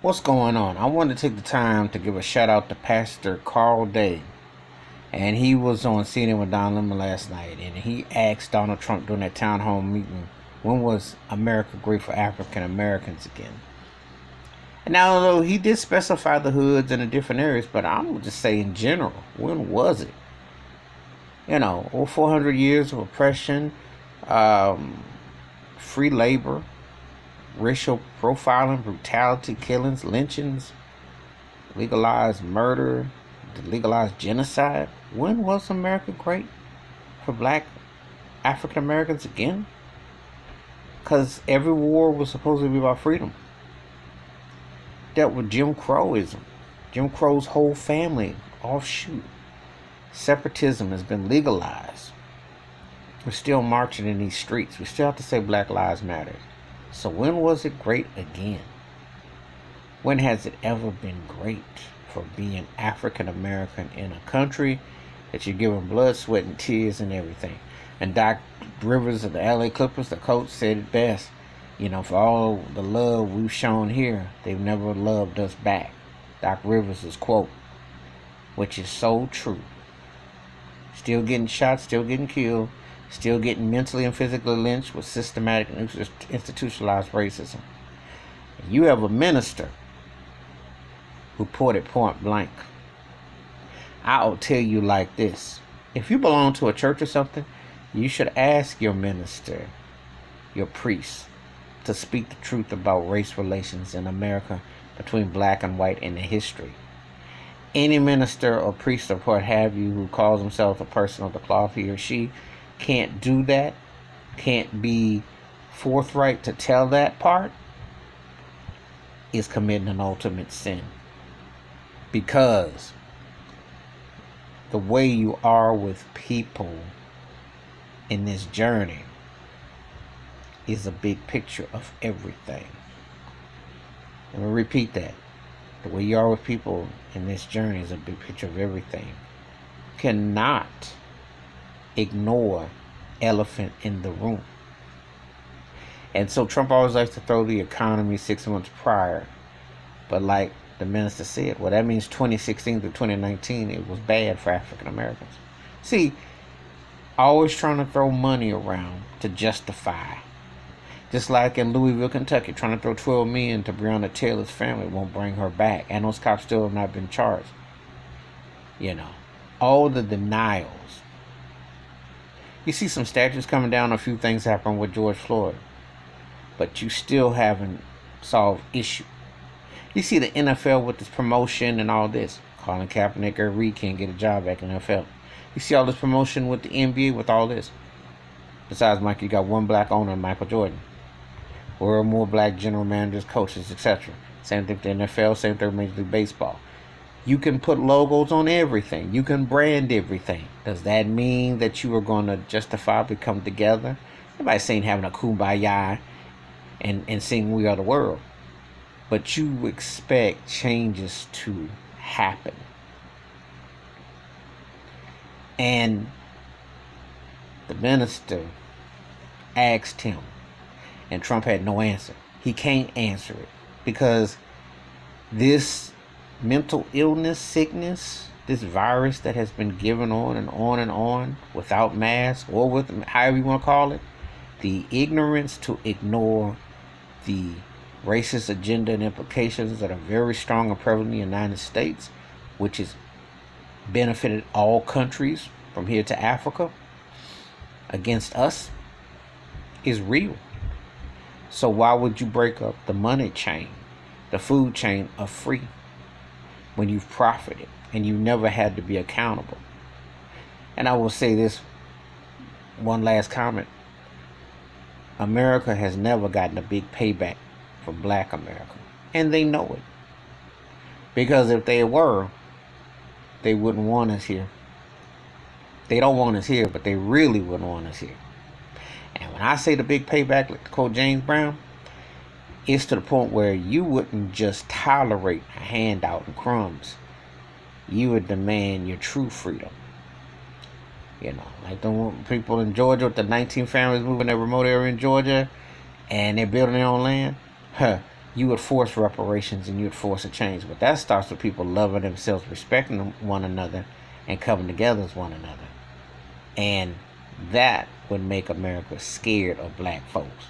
What's going on? I wanted to take the time to give a shout out to Pastor Carl Day. And he was on CNN with Don Lemon last night. And he asked Donald Trump during that town hall meeting, when was America great for African Americans again? And now, though, he did specify the hoods and the different areas, but I'm going to just say in general, when was it? Over 400 years of oppression, um, free labor, racial profiling, brutality, killings, lynchings, legalized murder, legalized genocide. When was America great for black African Americans again? Because every war was supposed to be about freedom. Dealt with Jim Crowism. Jim Crow's whole family offshoot. Separatism has been legalized. We're still marching in these streets. We still have to say Black Lives Matter. So when was it great again? When has it ever been great for being African American in a country that you're giving blood, sweat, and tears and everything? And Doc Rivers of the LA Clippers, the coach, said it best. For all the love we've shown here, they've never loved us back. Doc Rivers' quote, which is so true. Still getting shot, still getting killed, still getting mentally and physically lynched with systematic and institutionalized racism. You have a minister who put it point blank. I'll tell you like this. If you belong to a church or something, you should ask your minister, your priest, to speak the truth about race relations in America between black and white in the history. Any minister or priest or what have you who calls himself a person of the cloth, he or she, can't do that, can't be forthright to tell that part, is committing an ultimate sin. Because the way you are with people in this journey is a big picture of everything. Let me repeat that. The way you are with people in this journey is a big picture of everything. You cannot ignore elephant in the room. And so Trump always likes to throw the economy 6 months prior. But like the minister said, well, that means 2016 to 2019, it was bad for African Americans. See, always trying to throw money around to justify. Just like in Louisville, Kentucky, trying to throw $12 million to Breonna Taylor's family won't bring her back. And those cops still have not been charged. All the denials. You see some statues coming down, a few things happen with George Floyd. But you still haven't solved issue. You see the NFL with this promotion and all this. Colin Kaepernick or Reed can't get a job back in the NFL. You see all this promotion with the NBA with all this. Besides Mike, you got one black owner, Michael Jordan. Or more black general managers, coaches, etc. Same thing with the NFL, same thing with Major League Baseball. You can put logos on everything. You can brand everything. Does that mean that you are going to justifiably come together? Nobody's saying having a kumbaya and sing We Are the World. But you expect changes to happen. And the minister asked him, and Trump had no answer. He can't answer it because this mental illness, sickness, this virus that has been given on and on and on without masks or with however you want to call it, the ignorance to ignore the racist agenda and implications that are very strong and prevalent in the United States, which has benefited all countries from here to Africa against us, is real. So why would you break up the money chain, the food chain of free, when you've profited and you never had to be accountable? And I will say this one last comment. America has never gotten a big payback for black America. And they know it. Because if they were, they wouldn't want us here. They don't want us here, but they really wouldn't want us here. And when I say the big payback, like to quote James Brown, it's to the point where you wouldn't just tolerate a handout and crumbs. You would demand your true freedom. Like the people in Georgia with the 19 families moving in that remote area in Georgia, and they're building their own land. you would force reparations and you would force a change. But that starts with people loving themselves, respecting one another, and coming together as one another. And that would make America scared of black folks.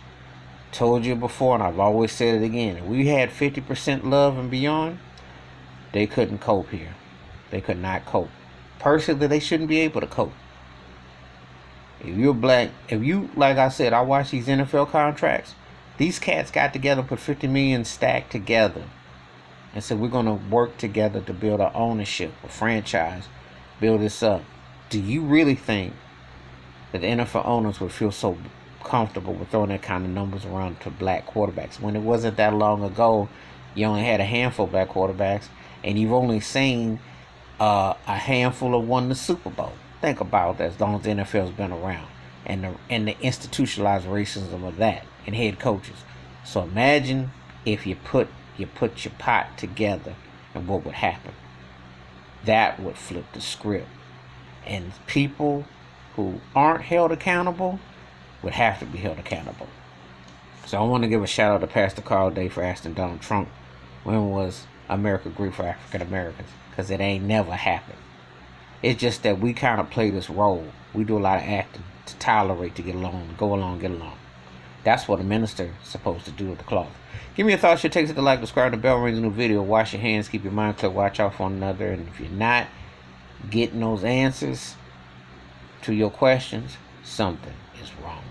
Told you before, and I've always said it again. If we had 50% love and beyond, they couldn't cope here. They could not cope. Personally, they shouldn't be able to cope. If you're black, like I said, I watch these NFL contracts. These cats got together, put 50 million stacked together, and said we're going to work together to build our ownership, a franchise, build this up. Do you really think that the NFL owners would feel so comfortable with throwing that kind of numbers around to black quarterbacks when it wasn't that long ago? You only had a handful of black quarterbacks, and you've only seen a handful of won the Super Bowl. Think about that, as long as the NFL's been around, and the institutionalized racism of that, and head coaches. So imagine if you put your pot together, and what would happen? That would flip the script, and people who aren't held accountable would have to be held accountable. So I want to give a shout out to Pastor Carl Day for asking Donald Trump when was America great for African Americans, because it ain't never happened. It's just that we kind of play this role. We do a lot of acting to tolerate, to get along, go along, get along. That's what a minister is supposed to do with the cloth. Give me your thoughts, your takes, hit the like, subscribe, the bell rings, a new video. Wash your hands, keep your mind clear, watch out for one another. And if you're not getting those answers to your questions, something is wrong.